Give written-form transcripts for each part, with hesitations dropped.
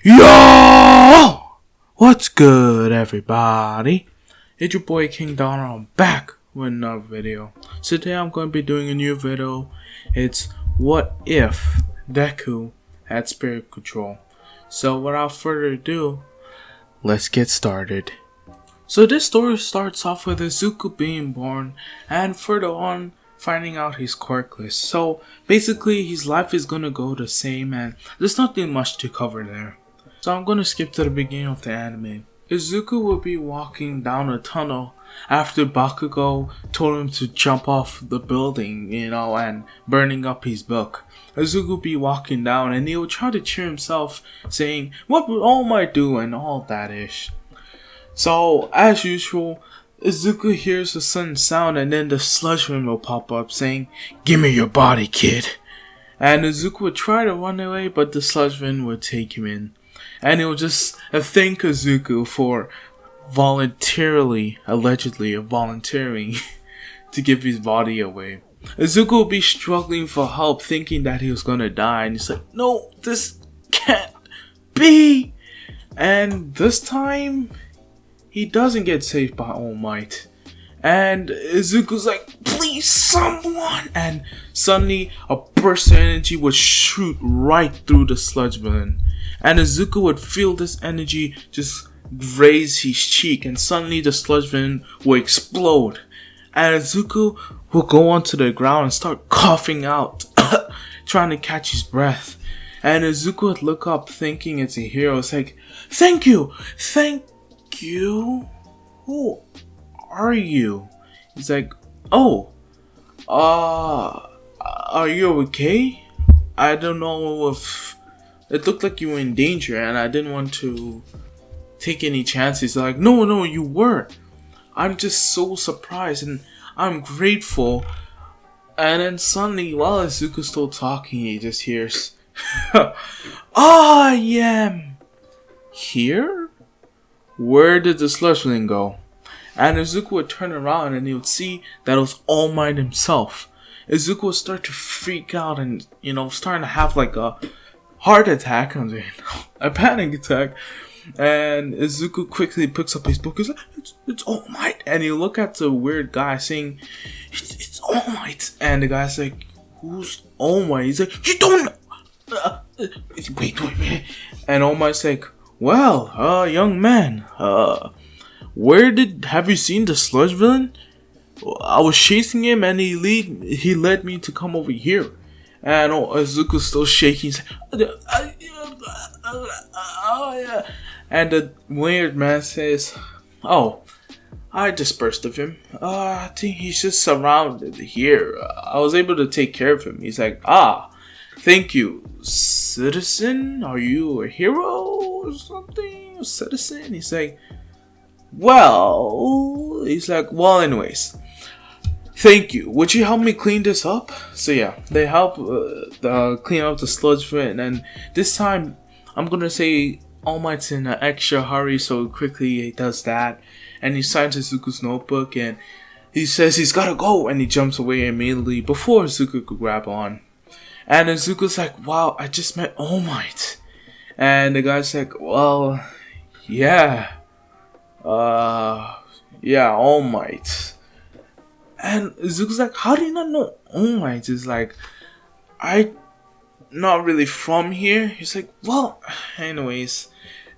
Yo! What's good, everybody? It's your boy King Donald. I'm back with another video. So today I'm going to be doing a new video. It's what if Deku had spirit control. So without further ado, let's get started. So this story starts off with Izuku being born and further on finding out he's quirkless. So basically his life is gonna go the same and there's nothing much to cover there. So I'm gonna skip to the beginning of the anime. Izuku will be walking down a tunnel after Bakugo told him to jump off the building, and burning up his book. Izuku will be walking down and he will try to cheer himself saying, "What would All Might do?" and all that ish. So as usual, Izuku hears a sudden sound and then the sludge wind will pop up saying, "Give me your body, kid." And Izuku would try to run away, but the sludge wind would take him in. And he'll just thank Izuku for allegedly volunteering to give his body away. Izuku will be struggling for help, thinking that he was gonna die, and he's like, "No, this can't be." And this time, he doesn't get saved by All Might. And Izuku's like, "Please, someone!" And suddenly, a burst of energy would shoot right through the sludge villain. And Izuku would feel this energy just raise his cheek, and suddenly the sludge villain will explode. And Izuku will go onto the ground and start coughing out, trying to catch his breath. And Izuku would look up thinking it's a hero. It's like, "Thank you! Thank you? Who are you?" He's like, "Oh, are you okay? I don't know if it looked like you were in danger and I didn't want to take any chances." Like, no, you were. I'm just so surprised and I'm grateful." And then suddenly, while Izuku's still talking, he just hears, "I am here? Where did the sludge villain go?" And Izuku would turn around and he would see that it was All Might himself. Izuku would start to freak out and, starting to have like a heart attack, a panic attack. And Izuku quickly picks up his book. He's like, it's All Might." And you look at the weird guy saying, it's All Might." And the guy's like, "Who's All Might?" He's like, "You don't know." Wait. And All Might's like, "Well, young man, have you seen the sludge villain? I was chasing him and he led me to come over here." And Izuku's still shaking. He's like, yeah. And the weird man says, "Oh, I dispersed of him. I think he's just surrounded here. I was able to take care of him." He's like, "Ah, thank you, citizen. Are you a hero or something? A citizen?" He's like, well, anyways, thank you. Would you help me clean this up?" So yeah, they help clean up the sludge villain, and this time I'm gonna say All Might's in an extra hurry, so quickly he does that, and he signs Izuku's notebook, and he says he's gotta go, and he jumps away immediately before Izuku could grab on. And Izuku's like, "Wow, I just met All Might." And the guy's like, "Well, yeah, All Might." And Izuku's like, "How do you not know All Might?" He's like, "I not really from here." He's like, "Well, anyways,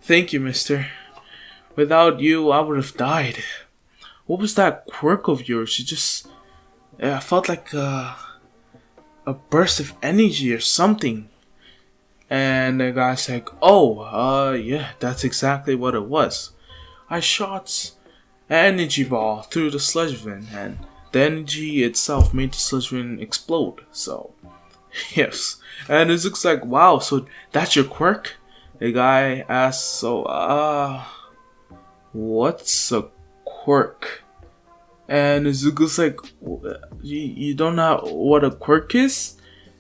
thank you, mister. Without you, I would have died. What was that quirk of yours? I felt like a burst of energy or something." And the guy's like, "Oh, yeah, that's exactly what it was. I shot an energy ball through the sludge villain, and the energy itself made the sludge villain explode. So, yes." And it looks like, "Wow, so that's your quirk?" The guy asks, "So, what's a quirk?" And Izuku's like, you don't know what a quirk is?"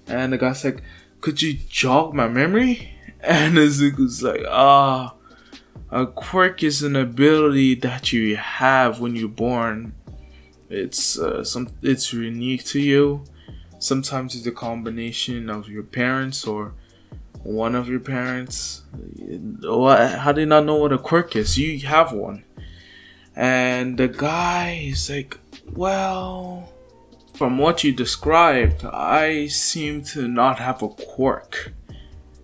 And the guy's like, "Could you jog my memory?" And Izuku's like, a quirk is an ability that you have when you're born. It's unique to you. Sometimes it's a combination of your parents or one of your parents. What? How do you not know what a quirk is? You have one. And the guy is like, well, from what you described, I seem to not have a quirk.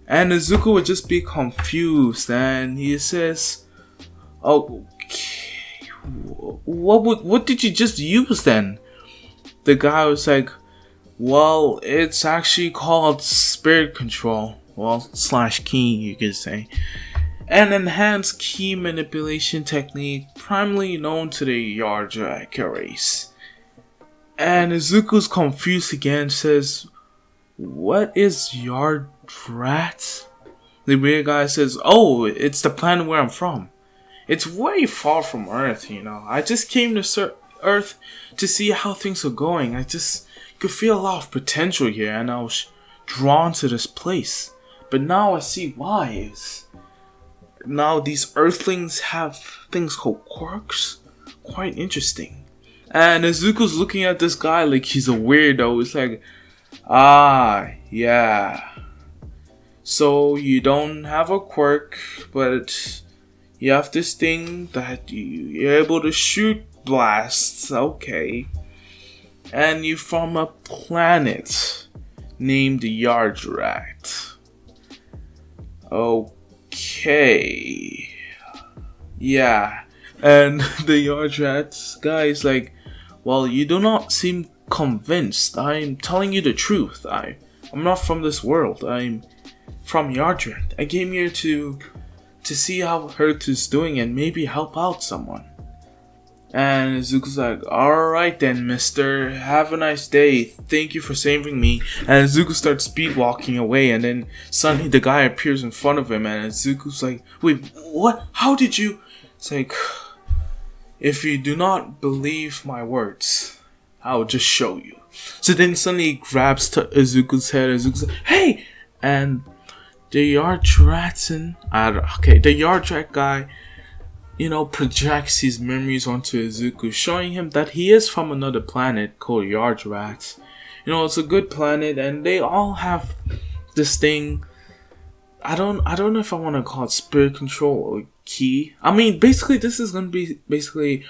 And Izuku would just be confused, and he says, okay, what did you just use then? The guy was like, well, it's actually called spirit control. Well, / key, you could say. An enhanced key manipulation technique primarily known to the Yardrak race. And Izuku's confused again, says, what is Yardrat? The weird guy says, oh, it's the planet where I'm from. It's way far from Earth, you know. I just came to Earth to see how things are going. I just could feel a lot of potential here, and I was drawn to this place. But now I see why. Now these Earthlings have things called quirks. Quite interesting. And Izuku's looking at this guy like he's a weirdo. It's like, yeah. So you don't have a quirk, but you have this thing that you're able to shoot blasts. Okay. And you're from a planet named Yardrat. Okay. Yeah. And the Yardrat guy is like, well, you do not seem convinced. I'm telling you the truth. I'm not from this world. I'm from Yardrat. I came here to see how Earth is doing and maybe help out someone. And Izuku's like, alright then, mister. Have a nice day. Thank you for saving me. And Izuku starts speed walking away, and then suddenly the guy appears in front of him, and Izuku's like, wait, what? How did you? It's like, if you do not believe my words, I'll just show you. So then suddenly he grabs to Izuku's head. Izuku's like, hey! And the Yardrat guy, you know, projects his memories onto Izuku, showing him that he is from another planet called Yardrat. You know, it's a good planet, and they all have this thing. I don't know if I want to call it spirit control or key. I mean, basically, this is gonna be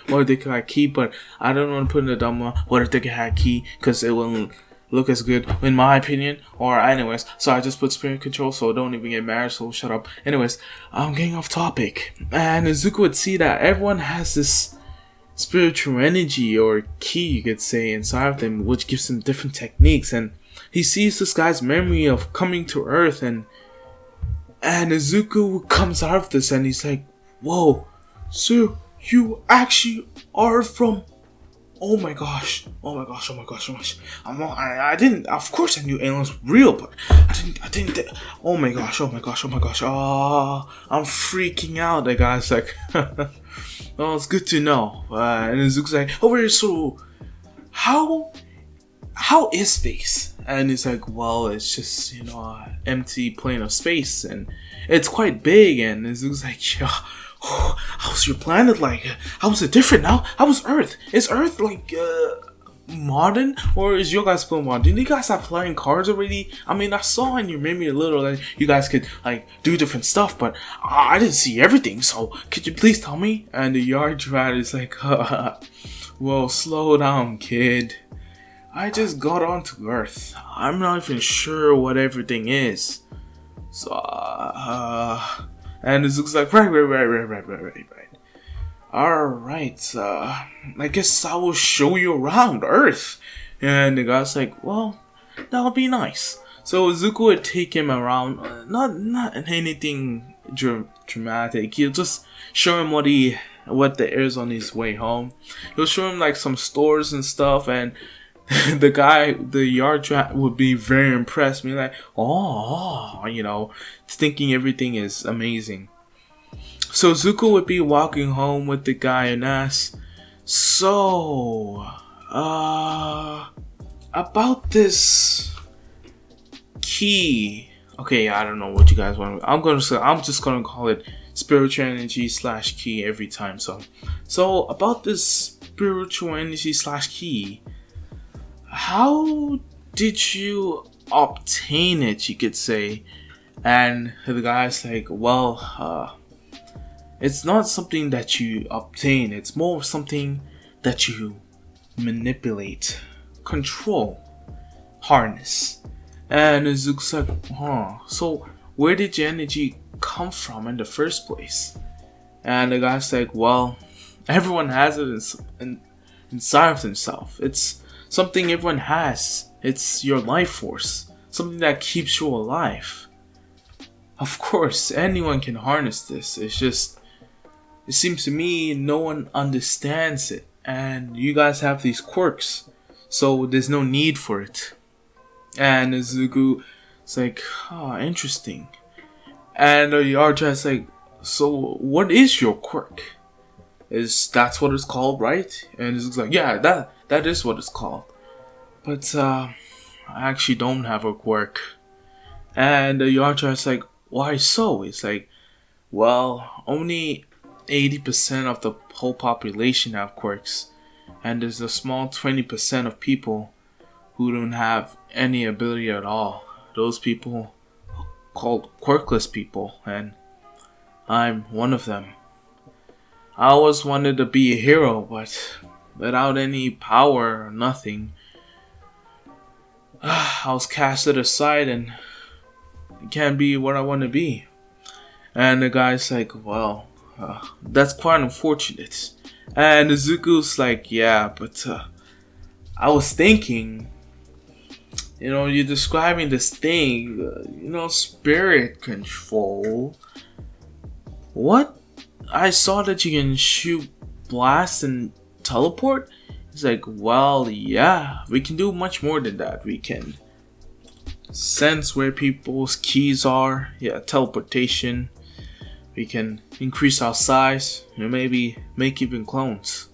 what if they could have key, but I don't want to put in the dumb one. What if they could have key? Because it wouldn't look as good, in my opinion. Or anyways, so I just put spirit control, so don't even get married, so shut up. Anyways, I'm getting off topic. And Izuku would see that everyone has this spiritual energy or key, you could say, inside of them, which gives them different techniques. And he sees this guy's memory of coming to Earth, and Izuku comes out of this and he's like, whoa, so you actually are from... Oh my gosh. I didn't, of course I knew aliens were real, but I didn't, oh my gosh. I'm freaking out. The guy's like, oh, it's good to know. And Izuku's like, oh wait, so, how is space? And it's like, well, it's just, you know, an empty plane of space, and it's quite big. And Izuku's like, yeah. Oh, how's your planet like? How is it different now? How is Earth? Is Earth like modern, or is your guys still modern? Do you guys have flying cars already? I mean, I saw in your memory a little that you guys could like do different stuff, but I didn't see everything. So could you please tell me? And the Yardrat is like, well, slow down, kid. I just got onto Earth. I'm not even sure what everything is. So and it looks like, right. Alright, I guess I will show you around Earth. And the guy's like, well, that'll be nice. So Izuku would take him around, not anything dramatic. He'll just show him what there is on his way home. He'll show him like some stores and stuff, and the Yardrat would be very impressed, being like, oh, you know, thinking everything is amazing. So Zuko would be walking home with the guy and asks, so, about this key. Okay, I don't know what you guys want. I'm just gonna call it spiritual energy / key every time. So about this spiritual energy / key, how did you obtain it, you could say? And the guy's like, well, it's not something that you obtain, it's more something that you manipulate, control, harness. And Zuko's like, huh, so where did your energy come from in the first place? And the guy's like, well, everyone has it inside of themselves. It's something everyone has. It's your life force, something that keeps you alive. Of course, anyone can harness this. It's just, it seems to me no one understands it. And you guys have these quirks, so there's no need for it. And Zuko is like, oh, interesting. And Yardra's like, so what is your quirk? That's what it's called, right? And Zuko's like, yeah, that is what it's called. But I actually don't have a quirk. And Yardra's like, why so? It's like, well, only 80% of the whole population have quirks, and there's a small 20% of people who don't have any ability at all. Those people called quirkless people, and I'm one of them. I always wanted to be a hero, but without any power or nothing, I was casted aside and can't be what I want to be. And the guy's like, well, that's quite unfortunate. And Zuko's like, yeah, but I was thinking, you're describing this thing, spirit control. What? I saw that you can shoot, blast, and teleport? He's like, well, yeah, we can do much more than that. We can sense where people's keys are, teleportation. We can increase our size, maybe make even clones.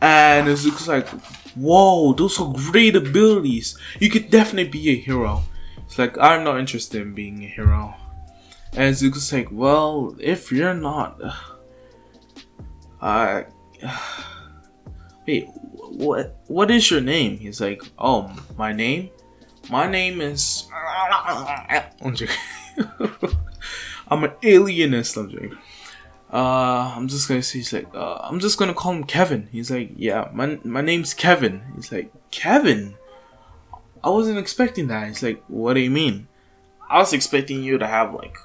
And Zuko's like, whoa, those are great abilities. You could definitely be a hero. It's like, I'm not interested in being a hero. And Zuko's like, well, if you're not, wait, what is your name? He's like, oh, my name? My name is, I'm joking. I'm an alienist, I'm joking. I'm just gonna say, he's like, I'm just gonna call him Kevin. He's like, yeah, my name's Kevin. He's like, Kevin? I wasn't expecting that. He's like, what do you mean? I was expecting you to have like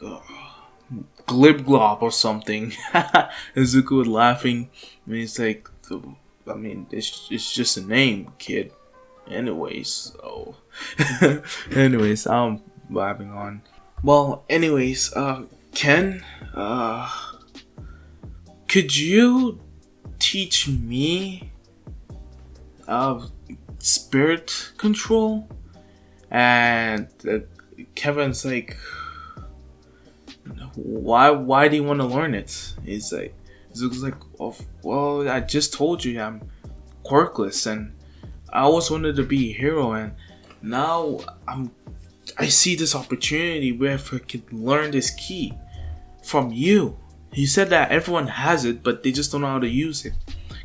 glib glob or something. And Zuko was laughing, and he's like, I mean, it's just a name, kid. Anyways, so anyways, I'm blabbing on. Well, anyways, Ken, could you teach me spirit control? And Kevin's like, why do you want to learn it? He's like, Zuko's like, oh, well, I just told you I'm quirkless, and I always wanted to be a hero, and now I see this opportunity where if I could learn this key from you. You said that everyone has it, but they just don't know how to use it.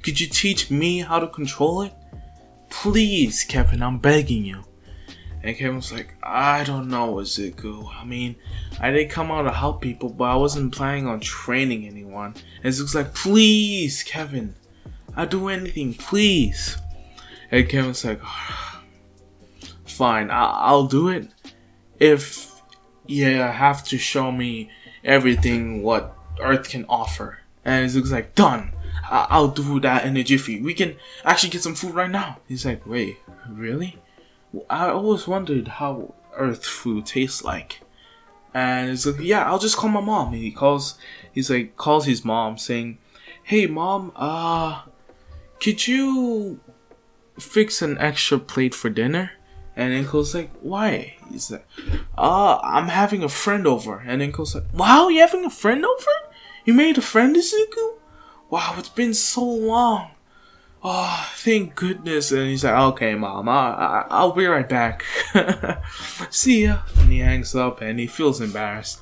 Could you teach me how to control it? Please, Kevin, I'm begging you. And Kevin's like, I don't know, Zuko. I mean, I did come out to help people, but I wasn't planning on training anyone. And Zuko's like, please, Kevin, I'll do anything, please. And Kevin's like, fine, I'll do it if you have to show me everything what Earth can offer. And Zuko's like, done. I'll do that in a jiffy. We can actually get some food right now. He's like, wait, really? I always wondered how Earth food tastes like. And he's like, yeah, I'll just call my mom. And he calls his mom saying, hey mom, could you fix an extra plate for dinner? And Uncle's like, why? He's like, I'm having a friend over. And Uncle's like, wow, you having a friend over? You made a friend, Zuko? Wow, it's been so long. Oh, thank goodness. And he's like, okay, mom, I'll be right back. See ya. And he hangs up and he feels embarrassed.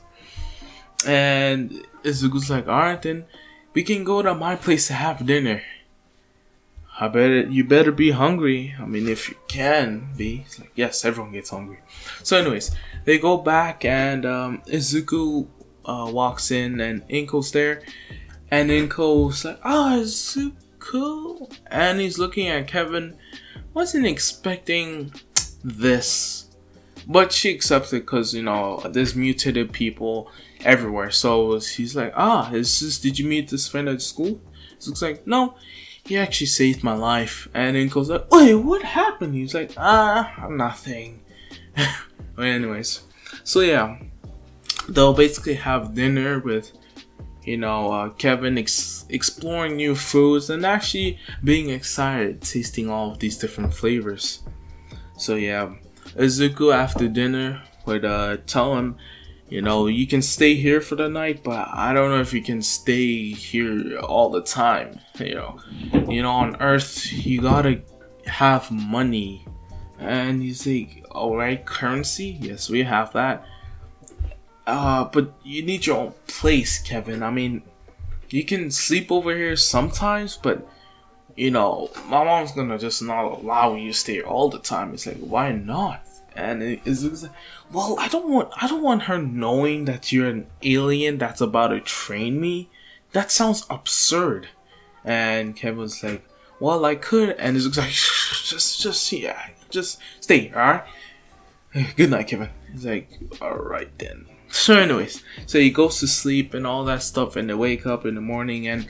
And Zuko's like, alright then, we can go to my place to have dinner. You better be hungry. I mean, if you can be. It's like, yes, everyone gets hungry. So anyways, they go back and Izuku walks in and Inko's there. And Inko's like, oh, Izuku. And he's looking at Kevin. Wasn't expecting this. But she accepts it because, you know, there's mutated people everywhere. So he's like, did you meet this friend at school? It looks like, no, he actually saved my life. And then goes like, wait, what happened? He's like, nothing. But anyways, so yeah, they'll basically have dinner with, you know, Kevin exploring new foods and actually being excited, tasting all of these different flavors. So yeah, Izuku after dinner would tell him, you know, you can stay here for the night, but I don't know if you can stay here all the time. You know, on Earth you gotta have money. And he's like, alright, currency? Yes, we have that. But you need your own place, Kevin. I mean, you can sleep over here sometimes, but you know, my mom's gonna just not allow you to stay here all the time. It's like, why not? And it's like, well, I don't want her knowing that you're an alien that's about to train me. That sounds absurd. And Kevin's like, well, I could. And it's like, just stay, alright? Good night, Kevin. He's like, alright then. So anyways, so he goes to sleep and all that stuff, and they wake up in the morning, and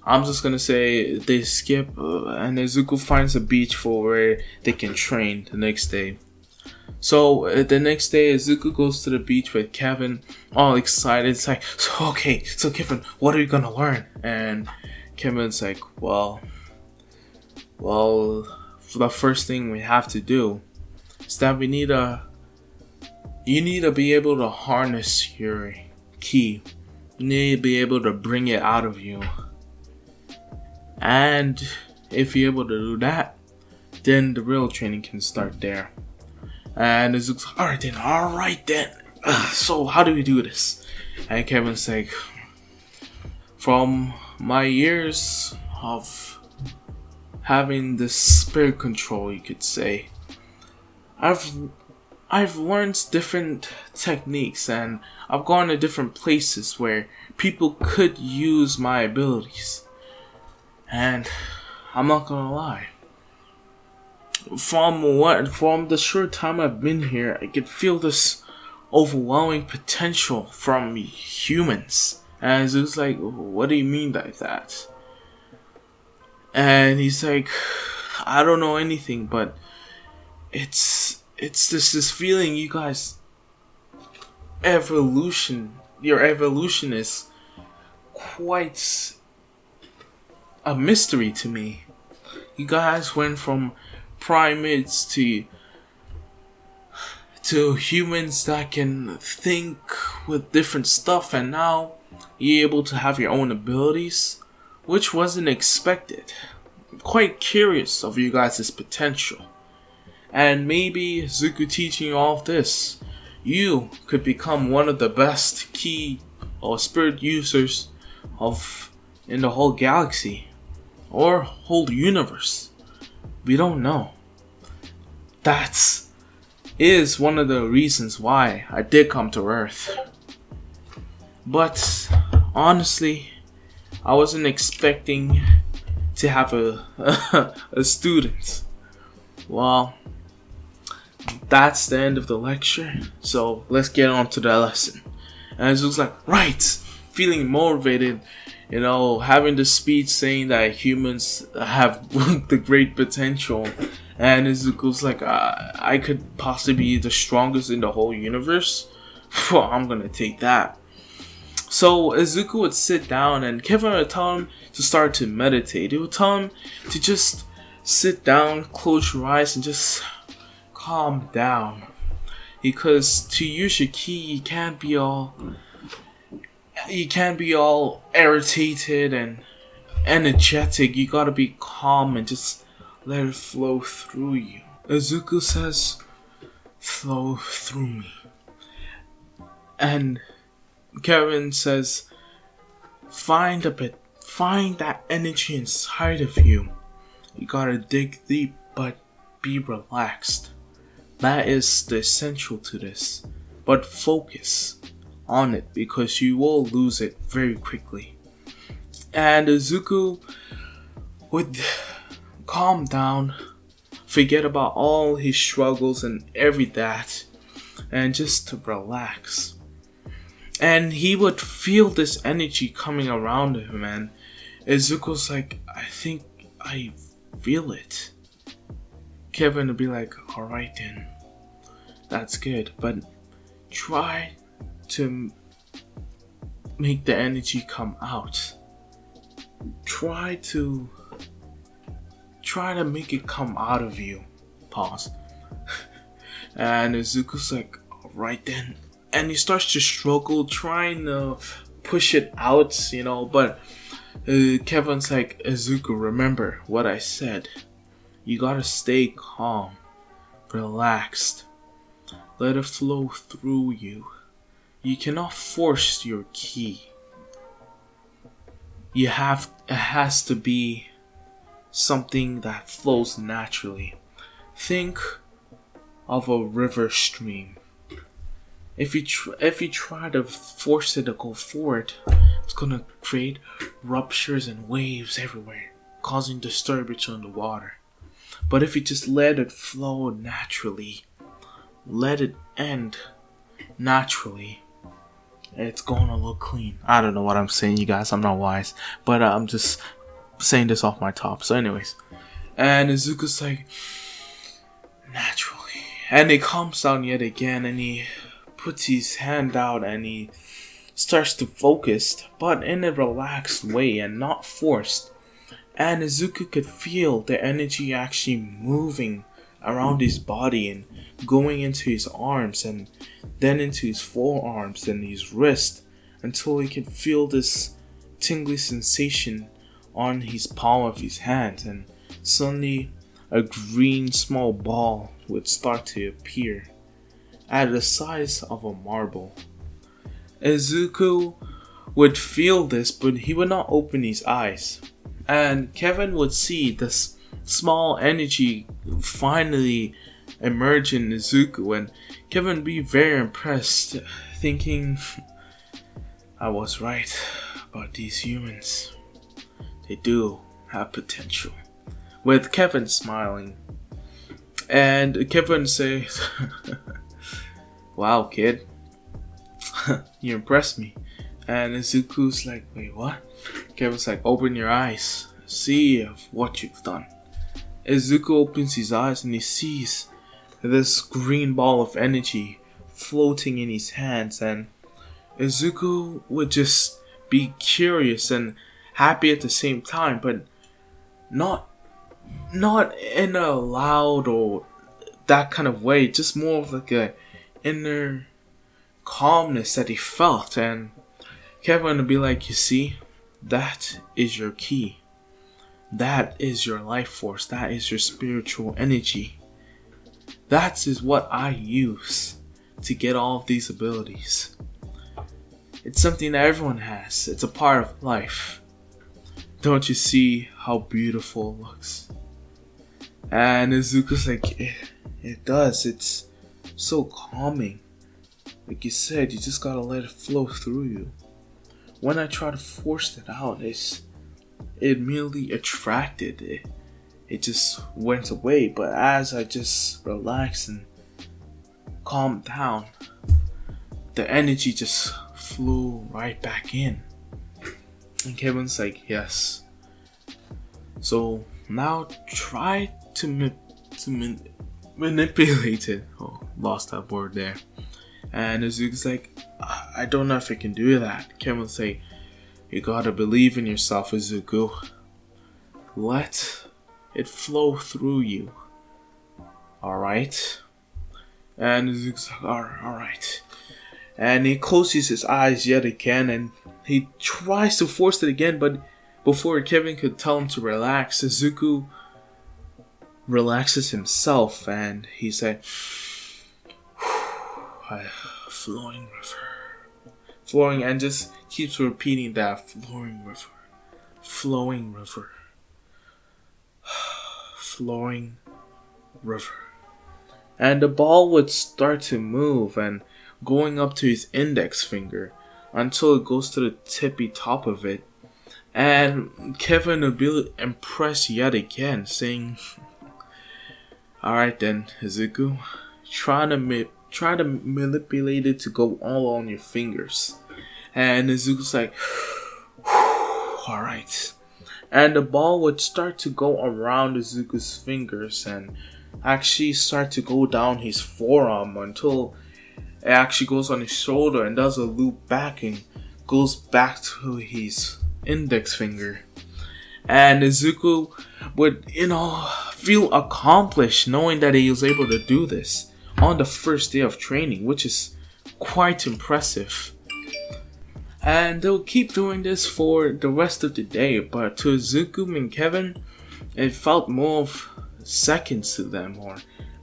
I'm just gonna say they skip, and Izuku finds a beach for where they can train the next day. So the next day, Izuku goes to the beach with Kevin, all excited. It's like, so Kevin, what are you gonna learn? And Kevin's like, well, the first thing we have to do is that you need to be able to harness your ki. You need to be able to bring it out of you. And if you're able to do that, then the real training can start there. And it's like, alright then. So how do we do this? And Kevin's like, from my years of having this spirit control, you could say, I've learned different techniques, and I've gone to different places where people could use my abilities. And I'm not gonna lie, from the short time I've been here, I could feel this overwhelming potential from humans. And it's just like, what do you mean by that? And he's like, I don't know anything, but it's this feeling you guys, your evolution is quite a mystery to me. You guys went from primates to humans that can think with different stuff, and now you're able to have your own abilities, which wasn't expected. I'm quite curious of you guys' potential. And maybe Zuko teaching you all of this, you could become one of the best ki or spirit users in the whole galaxy or whole universe. We don't know. That is one of the reasons why I did come to Earth. But honestly, I wasn't expecting to have a student. Well, that's the end of the lecture, so let's get on to the lesson. And it looks like, right, feeling motivated, you know, having the speech saying that humans have the great potential, and Izuku's like, I could possibly be the strongest in the whole universe. Well, I'm gonna take that. So Izuku would sit down, and Kevin would tell him to start to meditate. He would tell him to just sit down, close your eyes, and just calm down, because to use your ki, you can't be all irritated and energetic. You gotta be calm and just let it flow through you. Izuku says, flow through me. And Kevin says, find that energy inside of you You gotta dig deep, but be relaxed. That is the essential to this. But focus on it because you will lose it very quickly. And Izuku would calm down, forget about all his struggles and every that, and just to relax. And he would feel this energy coming around him, and Izuku's like, I think I feel it. Kevin would be like, alright then, that's good, but try to make the energy come out. Try to make it come out of you. Pause. And Izuku's like, alright then. And he starts to struggle trying to push it out, but Kevin's like, Izuku, remember what I said. You gotta stay calm, relaxed. Let it flow through you. You cannot force your ki. It has to be something that flows naturally. Think of a river stream. If you try to force it to go forward, it's gonna create ruptures and waves everywhere, causing disturbance on the water. But if you just let it flow naturally, let it end naturally, it's gonna look clean. I don't know what I'm saying, you guys. I'm not wise, but I'm just saying this off my top. So, anyways, and Izuku's like, naturally, and it calms down yet again, and he puts his hand out and he starts to focus, but in a relaxed way and not forced. And Izuku could feel the energy actually moving around his body and going into his arms and then into his forearms and his wrist until he could feel this tingly sensation on his palm of his hand, and suddenly a green small ball would start to appear at the size of a marble. Izuku would feel this, but he would not open his eyes. And Kevin would see this small energy finally emerge in Izuku, and Kevin would be very impressed, thinking, I was right about these humans. They do have potential. With Kevin smiling. And Kevin says, wow, kid. You impressed me. And Izuku's like, wait, what? Kevin's like, open your eyes. See what you've done. Izuku opens his eyes and he sees this green ball of energy floating in his hands, and Izuku would just be curious and happy at the same time, but not in a loud or that kind of way, just more of like a inner calmness that he felt. And Kevin would be like, you see, that is your ki. That is your life force. That is your spiritual energy. That is what I use to get all of these abilities. It's something that everyone has. It's a part of life. Don't you see how beautiful it looks? And Izuku's like, it does. It's so calming. Like you said, you just gotta let it flow through you. When I try to force it out, it merely attracted it. It just went away. But as I just relaxed and calmed down, the energy just flew right back in. And Kevin's like, yes. So now try to manipulate it. Oh, lost that word there. And Izuku's like, I don't know if I can do that. Kevin's like, you gotta believe in yourself, Izuku. Let it flow through you. Alright? And Izuku's like, alright. And he closes his eyes yet again, and he tries to force it again, but before Kevin could tell him to relax, Izuku relaxes himself, and he's like, flowing river. Flowing, and just keeps repeating that, flowing river. Flowing river. flowing river. And the ball would start to move and going up to his index finger until it goes to the tippy top of it. And Kevin would be impressed yet again, saying, "Alright then, Izuku, try to manipulate it to go all on your fingers." And Izuku's like, "Alright." And the ball would start to go around Izuku's fingers and actually start to go down his forearm until it actually goes on his shoulder and does a loop back and goes back to his index finger. And Izuku would, feel accomplished knowing that he was able to do this on the first day of training, which is quite impressive. And they'll keep doing this for the rest of the day, but to Izuku and Kevin, it felt more of seconds to them, or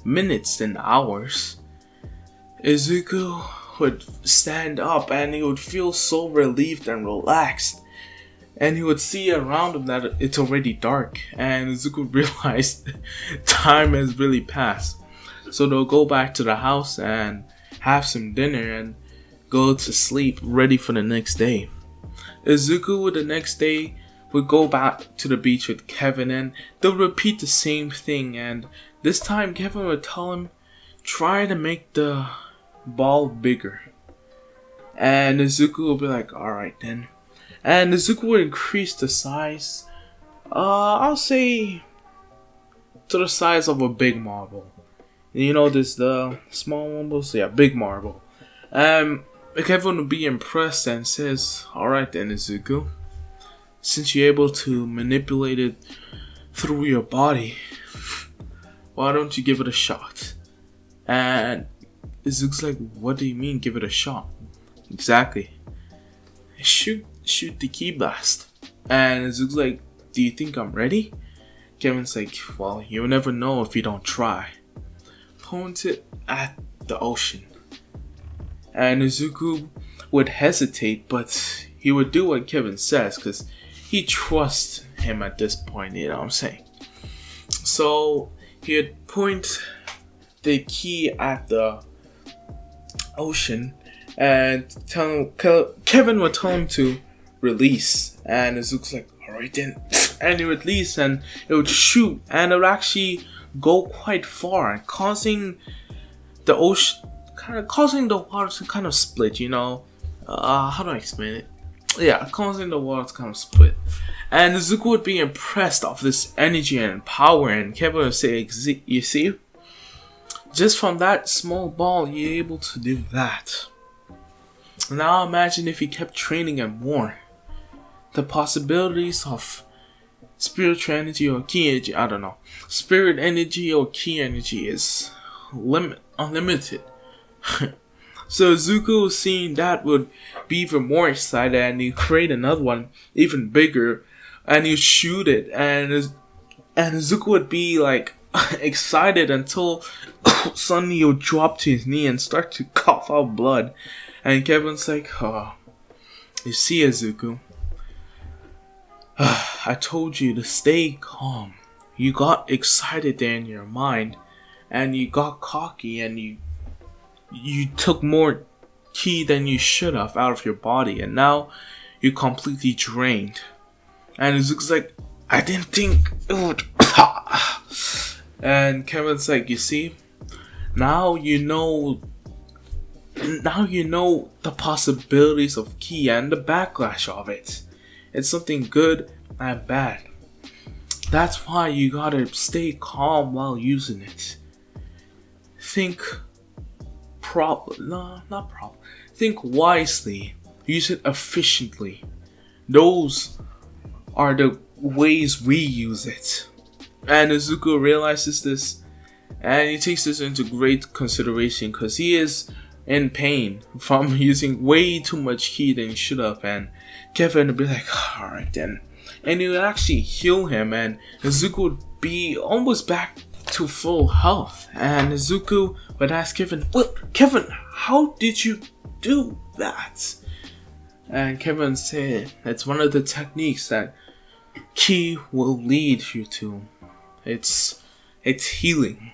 minutes than hours. Izuku would stand up and he would feel so relieved and relaxed. And he would see around him that it's already dark, and Izuku realized time has really passed. So they'll go back to the house and have some dinner and go to sleep, ready for the next day. Izuku the next day would go back to the beach with Kevin and they'll repeat the same thing, and this time Kevin would tell him, try to make the ball bigger. And Izuku will be like, alright then. And Izuku would increase the size, I'll say to the size of a big marble. There's the small marbles, yeah, big marble. Kevin would be impressed and says, alright then Izuku, since you're able to manipulate it through your body, why don't you give it a shot? And Izuku's like, what do you mean give it a shot? Exactly. Shoot the key blast. And Izuku's like, do you think I'm ready? Kevin's like, well, you'll never know if you don't try. Point it at the ocean. And Izuku would hesitate, but he would do what Kevin says because he trusts him at this point, you know what I'm saying? So he'd point the key at the ocean and Kevin would tell him to release, and Izuku's like, alright then, and he would release and it would shoot and it would actually go quite far and causing the ocean, causing the water to kind of split, how do I explain it? Yeah, causing the water to kind of split. And Izuku would be impressed of this energy and power, and Kevin would say, you see, just from that small ball, you're able to do that. Now imagine if he kept training him more. The possibilities of spiritual energy or ki energy, I don't know. Spirit energy or ki energy is unlimited. So Izuku, seeing that, would be even more excited and he'd create another one even bigger and he'd shoot it, and Izuku would be like excited until suddenly he'll drop to his knee and start to cough out blood. And Kevin's like, oh, you see Izuku, I told you to stay calm. You got excited there in your mind and you got cocky and you took more ki than you should have out of your body, and now you're completely drained. And Izuku's like, I didn't think it would. And Kevin's like, you see, now you know the possibilities of ki and the backlash of it. It's something good and bad. That's why you gotta stay calm while using it. Think wisely. Use it efficiently. Those are the ways we use it. And Izuku realizes this, and he takes this into great consideration because he is in pain from using way too much ki than he should have. And Kevin would be like, alright then. And he would actually heal him, and Izuku would be almost back to full health. And Izuku would ask Kevin, well, Kevin, how did you do that? And Kevin said, it's one of the techniques that ki will lead you to. It's It's healing.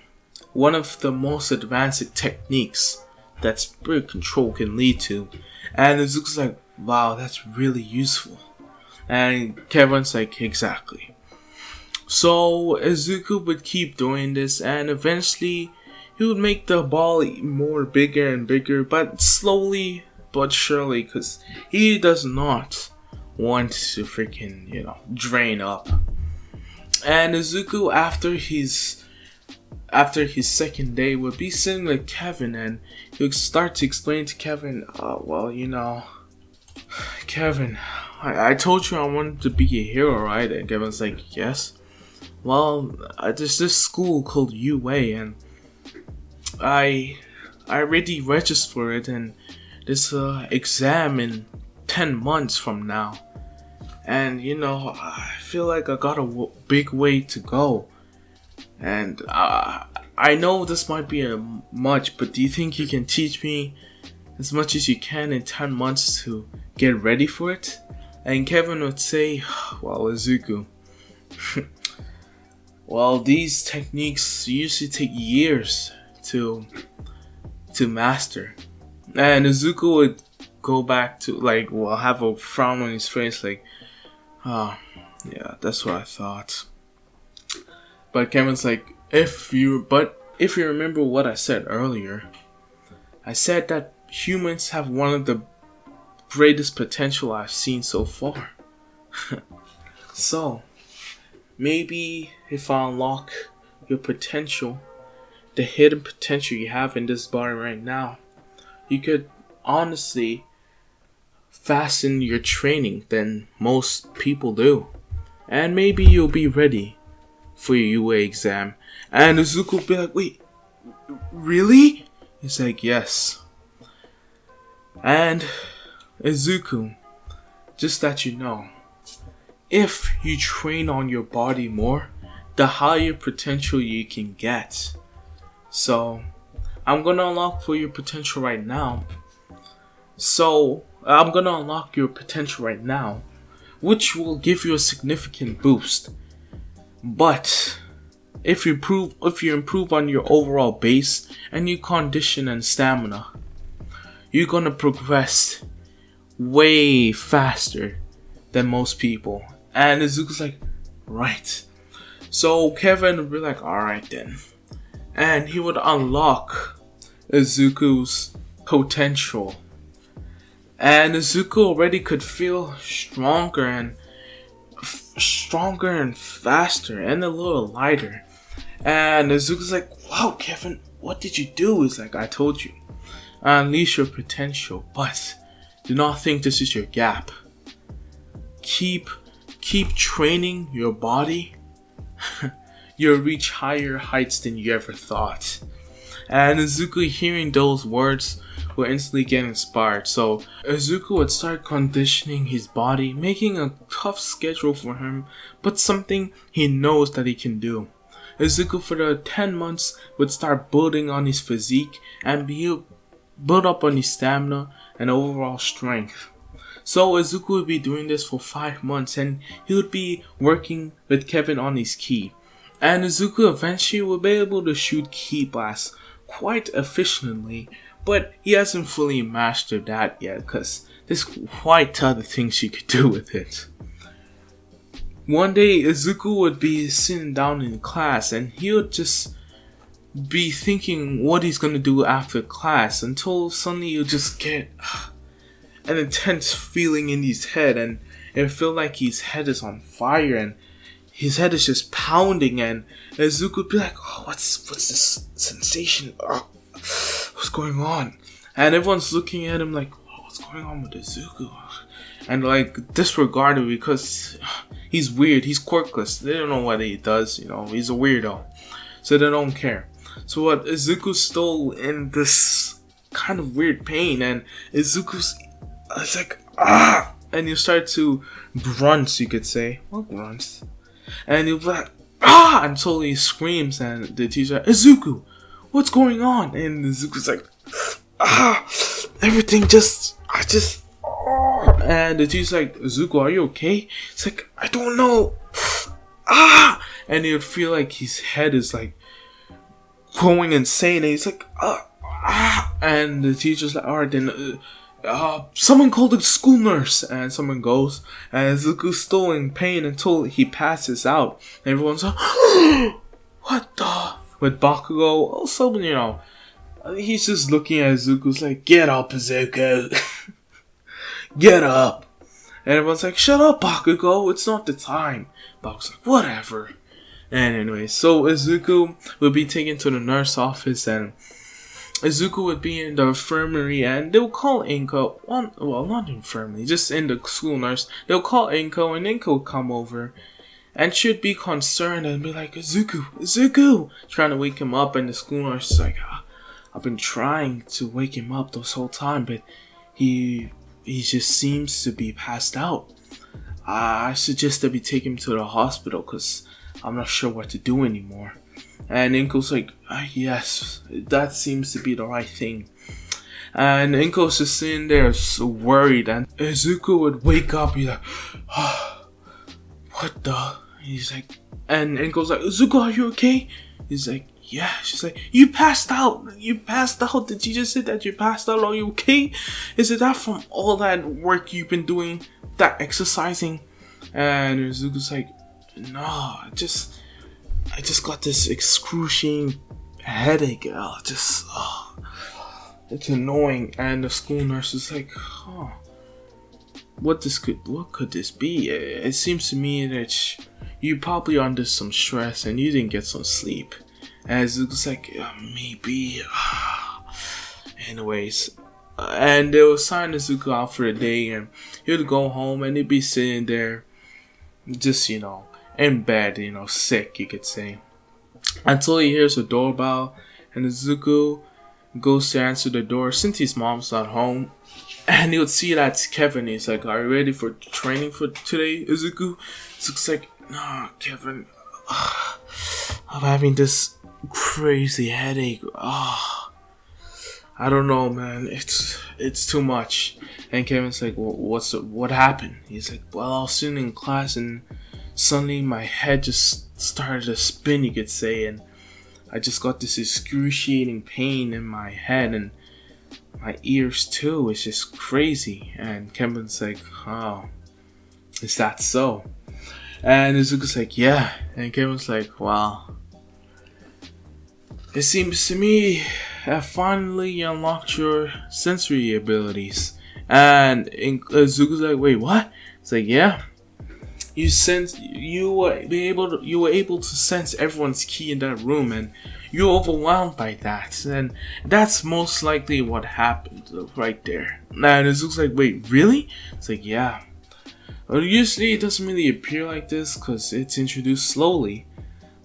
One of the most advanced techniques that spirit control can lead to. And Izuku's like, wow, that's really useful. And Kevin's like, exactly. So Izuku would keep doing this, and eventually he would make the ball more bigger and bigger, but slowly but surely, because he does not want to freaking, drain up. And Izuku, after his second day, would be sitting with Kevin, and he would start to explain to Kevin, Kevin, I told you I wanted to be a hero, right? And Kevin's like, yes. Well, there's this school called UA, and I already registered for it, and there's an exam in 10 months from now. And, I feel like I got a big way to go. And I know this might be much, but do you think you can teach me as much as you can in 10 months to get ready for it? And Kevin would say, well, Izuku, well, these techniques usually take years to master. And Izuku would go back to, have a frown on his face, like, yeah, that's what I thought. But Kevin's like, if you remember what I said earlier, I said that humans have one of the greatest potential I've seen so far. So, maybe if I unlock your potential, the hidden potential you have in this body right now, you could honestly fasten your training than most people do. And maybe you'll be ready for your UA exam. And Izuku will be like, wait, really? He's like, yes. And Izuku, just that you know, if you train on your body more, the higher potential you can get. So, I'm gonna unlock for your potential right now. Which will give you a significant boost. But if you improve on your overall base and your condition and stamina, you're gonna progress way faster than most people. And Izuku's like, right. So Kevin would be like, alright then. And he would unlock Izuku's potential. And Izuku already could feel stronger and faster and a little lighter. And Izuku's like, wow, Kevin, what did you do? He's like, I told you. Unleash your potential, but do not think this is your gap. Keep training your body. You'll reach higher heights than you ever thought. And Izuku, hearing those words, will instantly get inspired. So Izuku would start conditioning his body, making a tough schedule for him, but something he knows that he can do. Izuku, for the 10 months, would start building on his physique and build up on his stamina and overall strength. So Izuku would be doing this for 5 months, and he would be working with Kevin on his ki. And Izuku eventually will be able to shoot ki blasts quite efficiently, but he hasn't fully mastered that yet because there's quite other things you could do with it. One day Izuku would be sitting down in class, and he would just be thinking what he's gonna do after class, until suddenly you just get an intense feeling in his head, and it feels like his head is on fire and his head is just pounding. And Izuku would be like, oh, what's this sensation? Oh, what's going on? And everyone's looking at him like, oh, what's going on with Izuku? And disregarded because he's weird, he's quirkless. They don't know what he does, he's a weirdo. So they don't care. So what, Izuku's still in this kind of weird pain, and Izuku's it's like, ah! And you start to grunt, you could say. What grunts? And you'll be like, ah! Until he screams, and the teacher, Izuku, what's going on? And Izuku's like, ah! Everything and the teacher's like, Izuku, are you okay? It's like, I don't know. Ah! And you'd feel like his head is like going insane, and he's like, and the teacher's like, alright then, someone called the school nurse, and someone goes, and Zuko's still in pain until he passes out. And everyone's like, what the? With Bakugo, also, he's just looking at Zuko's like, get up, Zuko. Get up. And everyone's like, shut up, Bakugo, it's not the time. Bakugo's like, whatever. And anyway, so Izuku would be taken to the nurse office, and Izuku would be in the infirmary, and they'll call Inko, well, not infirmary, just in the school nurse. They'll call Inko, and Inko would come over, and she'd be concerned and be like, Izuku, trying to wake him up, and the school nurse is like, I've been trying to wake him up this whole time, but he just seems to be passed out. I suggest that we take him to the hospital, because I'm not sure what to do anymore. And Inko's like, yes, that seems to be the right thing. And Inko's just sitting there so worried, and Izuku would wake up, he's like, what the? He's like, and Inko's like, Izuku, are you okay? He's like, yeah. She's like, you passed out. Did you just say that you passed out? Are you okay? Is it that from all that work you've been doing, that exercising? And Izuku's like, no, I just got this excruciating headache. It's annoying. And the school nurse is like, what could this be? It seems to me that you probably under some stress and you didn't get some sleep. And Zuko's like, maybe. Anyways, and they will sign Zuko out for a day, and he'll go home, and he'd be sitting there, just in bed, sick, you could say, until he hears a doorbell, and Zuko goes to answer the door since his mom's not home, and he would see that's Kevin. He's like, are you ready for training for today, Izuku? Zuko's like, nah, Kevin, I'm having this crazy headache. I don't know, man, it's too much. And Kevin's like, well, what happened? He's like, well, I was sitting in class, and suddenly my head just started to spin, you could say, and I just got this excruciating pain in my head and my ears too. It's just crazy. And Kevin's like, oh, is that so? And Izuku's like, yeah. And Kevin's like, well, it seems to me that finally you unlocked your sensory abilities. And Izuku's like, wait, what? It's like, yeah. You were able to sense everyone's key in that room, and you're overwhelmed by that, and that's most likely what happened right there. And it looks like, wait, really? It's like, yeah. Well, usually it doesn't really appear like this because it's introduced slowly,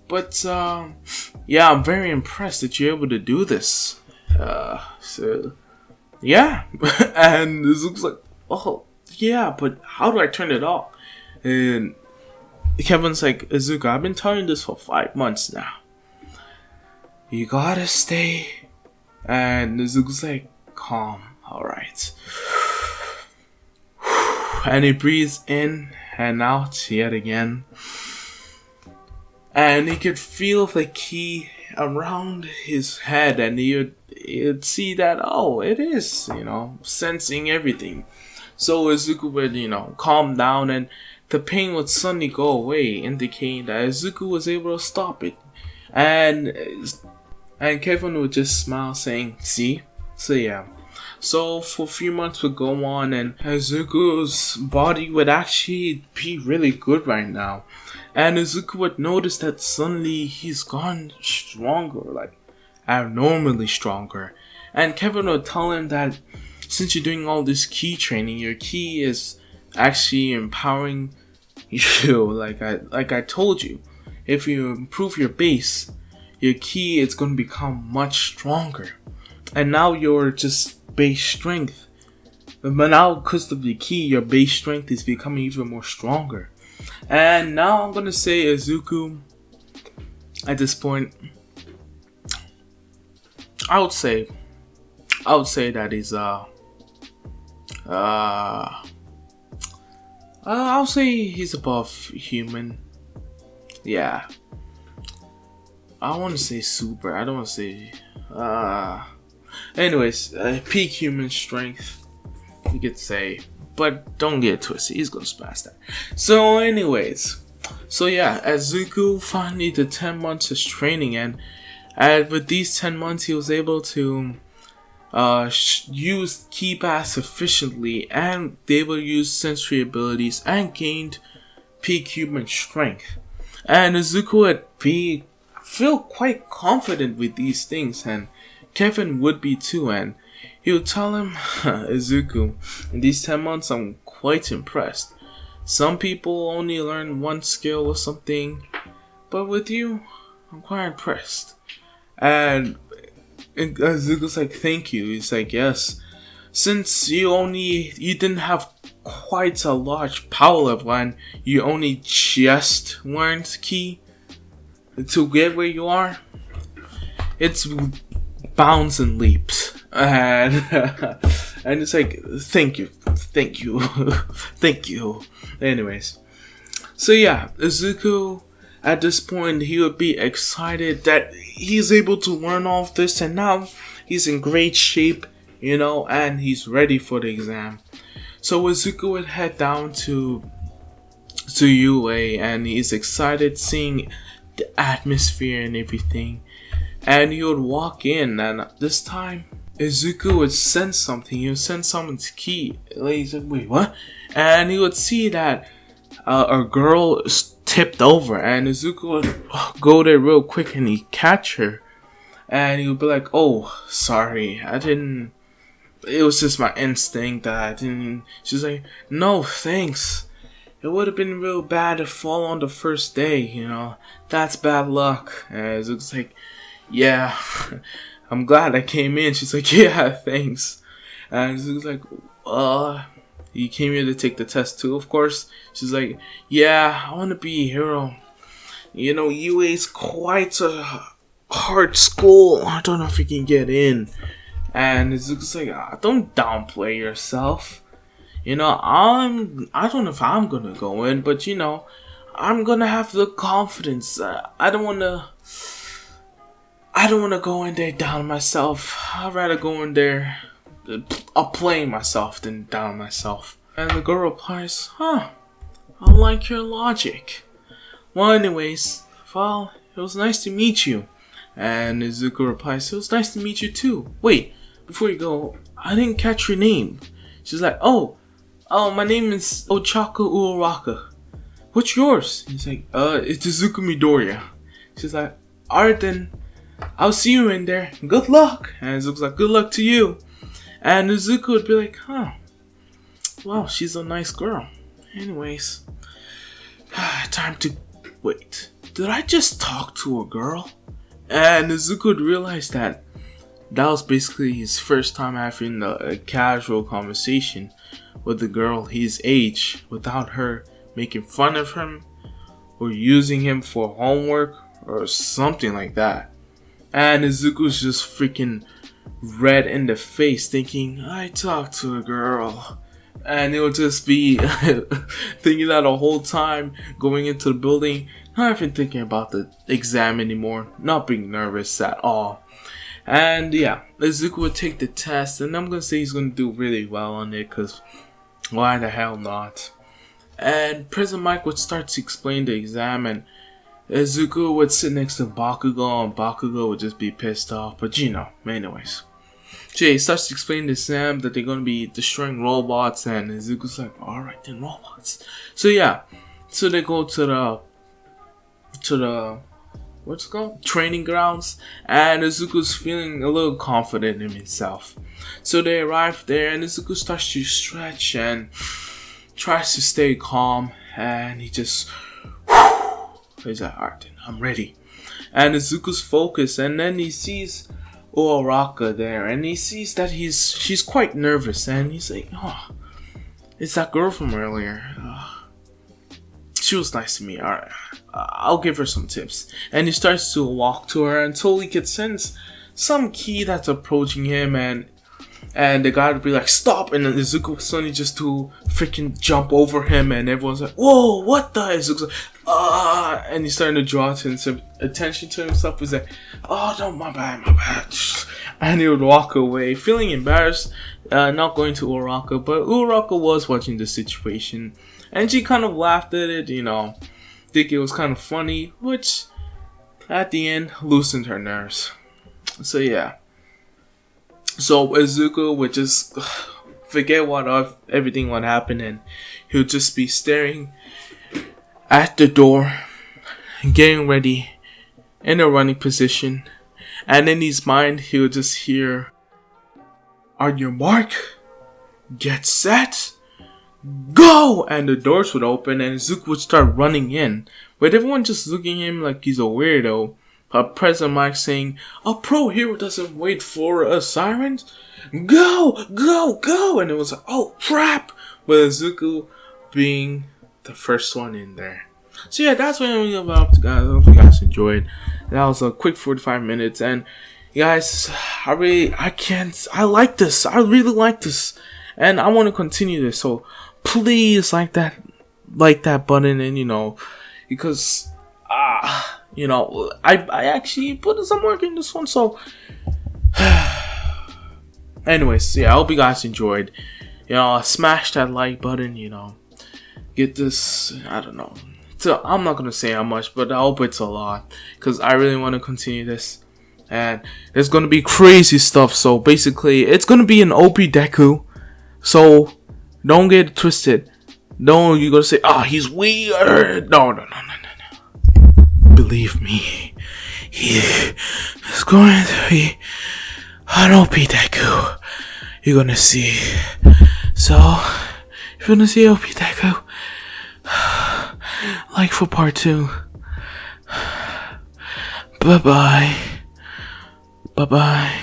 but yeah, I'm very impressed that you're able to do this. So yeah, and this looks like, oh yeah, but how do I turn it off? And Kevin's like, Izuku, I've been telling you this for 5 months now. You gotta stay. And Izuku's like, calm, alright. And he breathes in and out yet again. And he could feel the key around his head, and you'd see that, oh, it is, sensing everything. So Izuku would, calm down, and the pain would suddenly go away, indicating that Izuku was able to stop it. And Kevin would just smile, saying, see? So yeah. So for a few months would go on, and Izuku's body would actually be really good right now. And Izuku would notice that suddenly he's gone stronger, like abnormally stronger. And Kevin would tell him that since you're doing all this key training, your key is actually empowering you. Like I told you, if you improve your base, your key is going to become much stronger. And now you're just base strength. But now because of the key, your base strength is becoming even more stronger. And now I'm going to say Izuku, at this point, I would say that he's I'll say he's above human. Yeah. I want to say super. I don't want to say. Anyways, peak human strength, you could say, but don't get it twisted. He's gonna smash that. So, anyways, yeah, as Deku finally did 10 months of training, and with these 10 months, he was able to use ki pass efficiently and be able to use sensory abilities and gained peak human strength. And Izuku would feel quite confident with these things, and Kevin would be too, and he would tell him, Izuku, in these 10 months I'm quite impressed. Some people only learn one skill or something, but with you, I'm quite impressed. And Izuku's like, thank you. He's like, yes. Since you didn't have quite a large power level and you only just learned ki to get where you are, it's bounds and leaps. And it's like, thank you. Thank you. Anyways, so yeah, Izuku, at this point, he would be excited that he's able to learn all of this, and now he's in great shape, and he's ready for the exam. So Izuku would head down to UA, and he's excited seeing the atmosphere and everything. And he would walk in, and this time, Izuku would sense something. He would sense someone's ki. He's like, wait, what? And he would see that a girl tipped over, and Izuku would go there real quick and he'd catch her. And he would be like, oh, sorry, it was just my instinct that I didn't. She's like, no, thanks. It would have been real bad to fall on the first day, That's bad luck. And Izuku's like, yeah, I'm glad I came in. She's like, yeah, thanks. And Izuku's like, you came here to take the test too, of course. She's like, yeah, I want to be a hero. UA's quite a hard school. I don't know if you can get in. And Izuku's like, don't downplay yourself. I don't know if I'm gonna go in, but I'm gonna have the confidence. I don't wanna go in there down myself. I'd rather go in there playing myself than down myself. And the girl replies, I like your logic. Well, anyways, it was nice to meet you. And Izuku replies, it was nice to meet you too. Wait, before you go, I didn't catch your name. She's like, oh, my name is Ochaka Uraraka. What's yours? He's like, it's Izuku Midoriya. She's like, alright then, I'll see you in there. Good luck. And Izuku's like, good luck to you. And Izuku would be like, wow, she's a nice girl. Anyways, time to wait. Did I just talk to a girl? And Izuku would realize that was basically his first time having a casual conversation with a girl his age without her making fun of him or using him for homework or something like that. And Izuku's just freaking red in the face thinking, I talked to a girl. And it would just be thinking that the whole time going into the building, not even thinking about the exam anymore, not being nervous at all. And yeah, Izuku would take the test, and I'm gonna say he's gonna do really well on it, cause why the hell not? And President Mike would start to explain the exam, and Izuku would sit next to Bakugo, and Bakugo would just be pissed off, but anyways. So yeah, he starts to explain to Sam that they're gonna be destroying robots, and Izuku's like, alright then, robots. So yeah, so they go to the what's it called? Training grounds, and Izuku's feeling a little confident in himself. So they arrive there, and Izuku starts to stretch and tries to stay calm, and he just he's like, alright then, I'm ready. And Izuku's focused, and then he sees Uraraka there, and he sees that she's quite nervous, and he's like, it's that girl from earlier. She was nice to me. Alright, I'll give her some tips. And he starts to walk to her until he can sense some ki that's approaching him, and the guy would be like, stop, and then Izuku was suddenly just to freaking jump over him, and everyone's like, whoa, what the? Izuku's like, and he's starting to draw attention to himself. He's like, oh no, my bad. And he would walk away, feeling embarrassed, not going to Uraraka. But Uraraka was watching the situation, and she kind of laughed at it, think it was kind of funny, which at the end loosened her nerves. So yeah. So Izuku would just forget everything what happened, and he'll just be staring at the door, getting ready in a running position, and in his mind he'll just hear, "On your mark, get set, go!" And the doors would open and Izuku would start running in, with everyone just looking at him like he's a weirdo. But President Mike saying, "A pro hero doesn't wait for a siren. Go, go, go!" And it was like, oh crap, with Izuku being the first one in there. So yeah, that's what I'm about, guys. I hope you guys enjoyed. That was a quick 45 minutes, and guys, I like this. I really like this, and I want to continue this. So please like that button, and because I actually put in some work in this one. So anyways, yeah, I hope you guys enjoyed. Smash that like button. Get this. I don't know. So I'm not gonna say how much, but I hope it's a lot, because I really want to continue this, and there's gonna be crazy stuff. So basically, it's gonna be an OP Deku. So don't get it twisted. Don't you gonna say, he's weird? No. Believe me, he is going to be an OP Deku. You're gonna see. So you're gonna see OP Deku. Like for part 2. Bye bye.